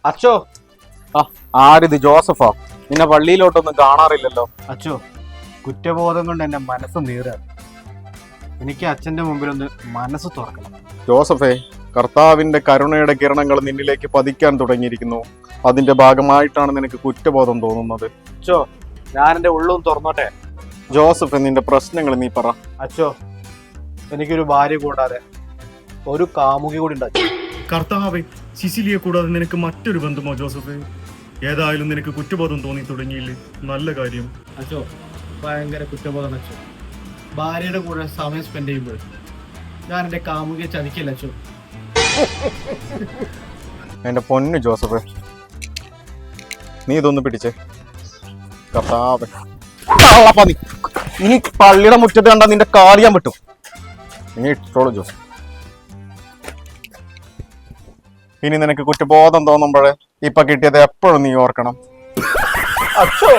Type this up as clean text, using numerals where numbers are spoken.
അച്ചോ. ആ ആരിത് ജോസഫാ? നിന്നെ പള്ളിയിലോട്ടൊന്നും കാണാറില്ലല്ലോ. അച്ചോ, കുറ്റബോധം കൊണ്ട് എന്റെ മനസ്സ് നീറാണ്. എനിക്ക് അച്ഛന്റെ മുമ്പിലൊന്ന് മനസ്സ് തുറക്കണം. ജോസഫേ, കർത്താവിന്റെ കരുണയുടെ കിരണങ്ങൾ നിന്നിലേക്ക് പതിക്കാൻ തുടങ്ങിയിരിക്കുന്നു. അതിന്റെ ഭാഗമായിട്ടാണ് നിനക്ക് കുറ്റബോധം തോന്നുന്നത്. അച്ചോ, ഞാൻ എന്റെ ഉള്ളും തുറന്നോട്ടെ. ജോസഫ്, നിന്റെ പ്രശ്നങ്ങൾ നീ പറ. അച്ചോ, എനിക്കൊരു ഭാര്യ കൂടാതെ ഒരു കാമുകി കൂടി ഉണ്ട് അച്ചോ. കർത്താവെ, സിസിലിയെ കൂടാതെ നിനക്ക് മറ്റൊരു ബന്ധമോ ജോസഫേ? ഏതായാലും നിനക്ക് കുറ്റബോധം തോന്നി തുടങ്ങിയില്ലേ, നല്ല കാര്യം. അച്ചോ, ഭയങ്കര കുറ്റബോധം അച്ചോ. ഭാര്യയുടെ കൂടെ സമയം സ്പെൻഡ് ചെയ്യുമ്പോൾ ഞാൻ എന്റെ കാമുകിയെ ചതിക്കില്ല അച്ചോ. എന്റെ പൊന്നു ജോസഫ്, നീ ഇതൊന്ന് പിടിച്ചേ. കർത്താവേ, ഇനി പള്ളിയുടെ മുറ്റത്ത് കണ്ടാ നിന്റെ കാലിയാൻ പറ്റും. നീ ഇട്ടോളൂ ജോസഫ്. ഇനി നിനക്ക് കുറ്റബോധം തോന്നുമ്പോഴേ ഇപ്പൊ കിട്ടിയത് എപ്പോഴും നീ ഓർക്കണം. അച്ചോ.